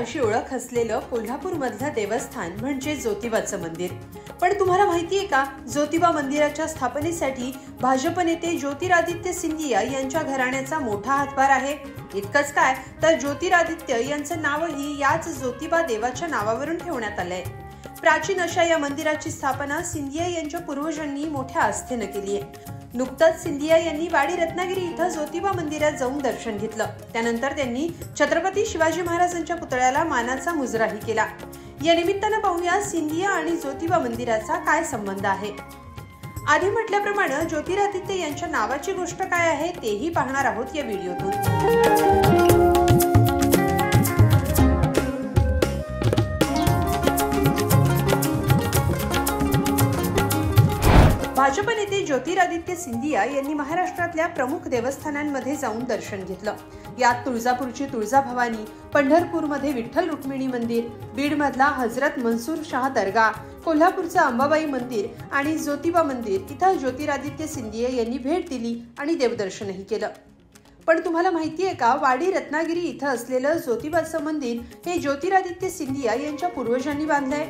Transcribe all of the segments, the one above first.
अशी ओळख असलेलं कोल्हापूरमधलं देवस्थान म्हणजे ज्योतिबाचं मंदिर। पण तुम्हाला माहिती आहे का, ज्योतिबा मंदिराच्या स्थापनेसाठी भाजप नेते ज्योतिरादित्य सिंधिया यांच्या घराण्याचा मोठा हातभार आहे। इतकंच काय, तर ज्योतिरादित्य यांचं नावही याच ज्योतिबा देवाच्या नावावरून ठेवण्यात आलंय। प्राचीन अशा या मंदिराची स्थापना सिंधिया यांच्या पूर्वजांनी मोठ्या आस्थेने केली आहे। नुकतंच सिंधिया यांनी वाडी रत्नागिरी इथं ज्योतिबा मंदिरात जाऊन दर्शन घेतलं। त्यानंतर त्यांनी छत्रपती शिवाजी महाराजांच्या पुतळ्याला मानाचा मुजराही केला। या निमित्तानं पाहूया सिंधिया आणि ज्योतिबा मंदिराचा काय संबंध आहे। आधी म्हटल्याप्रमाणे ज्योतिरादित्य यांच्या नावाची गोष्ट काय आहे तेही पाहणार आहोत या व्हिडिओतून। भाजप नेते ज्योतिरादित्य सिंधिया यांनी महाराष्ट्रातल्या प्रमुख देवस्थानांमध्ये जाऊन दर्शन घेतलं। यात तुळजापूरची तुळजाभवानी, पंढरपूरमध्ये विठ्ठल रुक्मिणी मंदिर, बीडमधला हजरत मंसूर शाह दर्गा, कोल्हापूरचं अंबाबाई मंदिर आणि ज्योतिबा मंदिर इथं ज्योतिरादित्य सिंधिया यांनी भेट दिली आणि देवदर्शनही केलं। पण तुम्हाला माहिती आहे का, वाडी रत्नागिरी इथं असलेलं ज्योतिबाचं मंदिर हे ज्योतिरादित्य सिंधिया यांच्या पूर्वजांनी बांधलंय।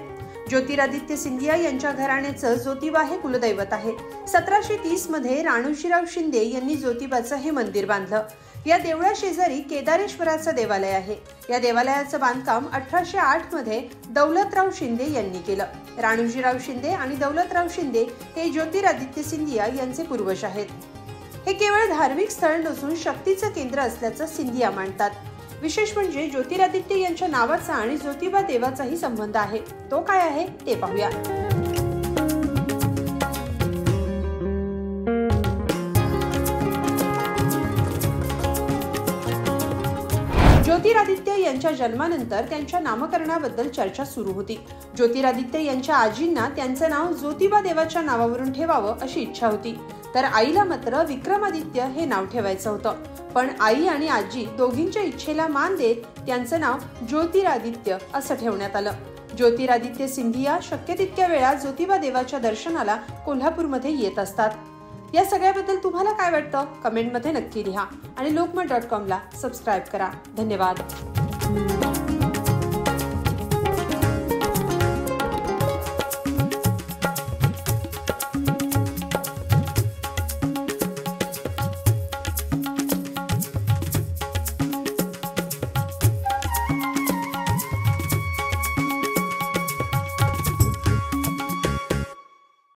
ज्योतिरादित्य सिंधिया यांच्या घराण्याचं ज्योतिबा हे कुलदैवत आहे। 1730 मध्ये राणूजीराव शिंदे यांनी ज्योतिबाचं हे मंदिर बांधलं। या देवळा शेजारी केदारेश्वराचं देवालय आहे। या देवालयाचं बांधकाम 1808 मध्ये दौलतराव शिंदे यांनी केलं। राणूजीराव शिंदे आणि दौलतराव शिंदे हे ज्योतिरादित्य सिंधिया यांचे पूर्वज आहेत। हे केवळ धार्मिक स्थळ नसून शक्तीचं केंद्र असल्याचं सिंधिया मानतात। विशेष म्हणजे ज्योतिरादित्य यांच्या नावाचा आणि ज्योतिबा देवाचाही संबंध आहे। तो काय आहे ते पाहूया। ज्योतिरादित्य यांच्या जन्मानंतर त्यांच्या नामकरणाबद्दल चर्चा सुरू होती। ज्योतिरादित्य यांच्या आजींना त्यांचं नाव ज्योतिबा देवाच्या नावावरून ठेवावं अशी इच्छा होती, तर आईला मात्र विक्रमादित्य हे नाव ठेवायचं होतं। पण आई आणि आजी दोघींच्या इच्छेला मान देत त्यांचं नाव ज्योतिरादित्य असं ठेवण्यात आलं। ज्योतिरादित्य सिंधिया शक्य तितक्या वेळा ज्योतिबा देवाच्या दर्शनाला कोल्हापूरमध्ये येत असतात। या सगळ्याबद्दल तुम्हाला काय वाटतं कमेंटमध्ये नक्की लिहा आणि lokmat.com ला सबस्क्राइब करा। धन्यवाद।